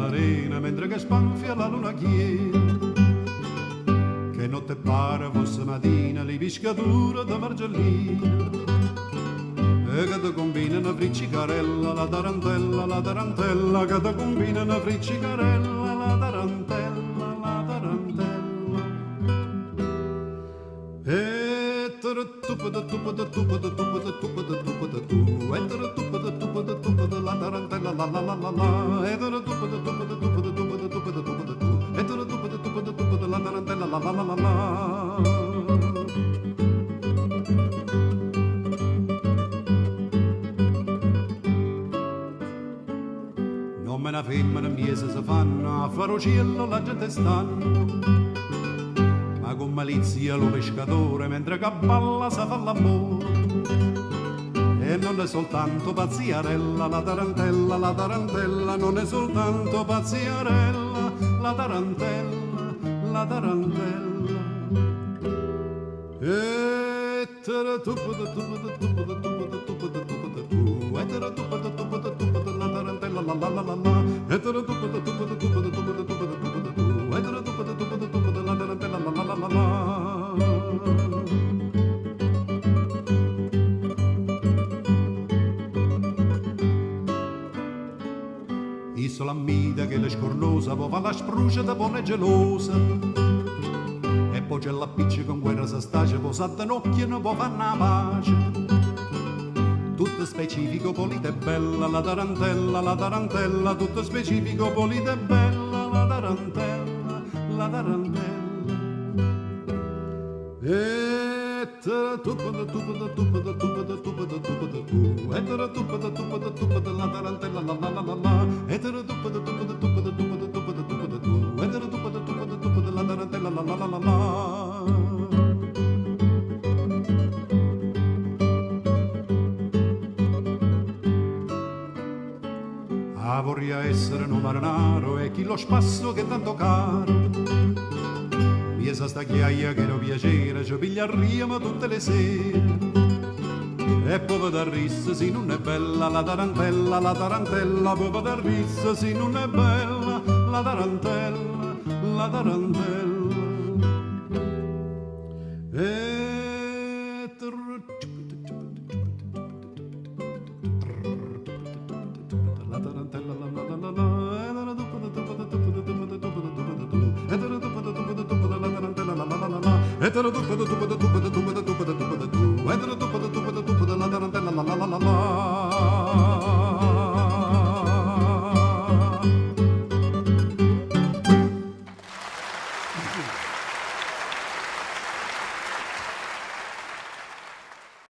nell'arena mentre che spanfia la luna chiede. Che notte pare fosse mattina, le piscature da margellina. E che ti combina una friccicarella, la tarantella, che ti combina una friccicarella, la tarantella, la tarantella. E tupa da tupa da tupa da tupa da tupa da tupa da tu, e tupa da tupa da tupa da la tarantella, la la la la la, e tupa da tupa da tupa da tupa da tupa da tupa da tu, e tupa da tupa da tupa da la tarantella, la la la la la. Una femmina miese si fanno, a fare cielo la gente stanno, ma con malizia lo pescatore mentre che balla si fa l'amore. E non è soltanto pazziarella, la tarantella, non è soltanto pazziarella, la tarantella, la tarantella. E tera tupa da tupa da tupa da tupa da tupa da tupa da tu, e tera tupa da tupa da tupa da la tarantella, la la la la la, e tera tupa da tupa da tupa da tupa da tupa da tupa da tu, e tera tupa da tupa da tupa da la tarantella, la la la la la. Isola mita che le scornosa, poi fa la sprucia da buona e gelosa. E poi c'è la piccia con guerra si stace, poi s'addanocchia e poi fanno la pace. Tutto specifico, polita e bella, la tarantella, tutto specifico, polita e bella, la tarantella, la tarantella. E tera tupa da tupa da tupa da tupa da tupa da tupa da tu, e tera tupa da tupa da tupa da la tarantella, la la la la la, e tera tupa da tupa da tupa da tupa da tupa da tupa da tu, e tera tupa da tupa da tupa da la tarantella, la la la la la. Ah, vorrei essere un marinaro e chi lo spasso che è tanto caro. Via sta chiaia che non piacere, ci pigliarriamo tutte le sere. E poi da rissa se non è bella la tarantella, poi da rissa se non è bella la tarantella, la tarantella. E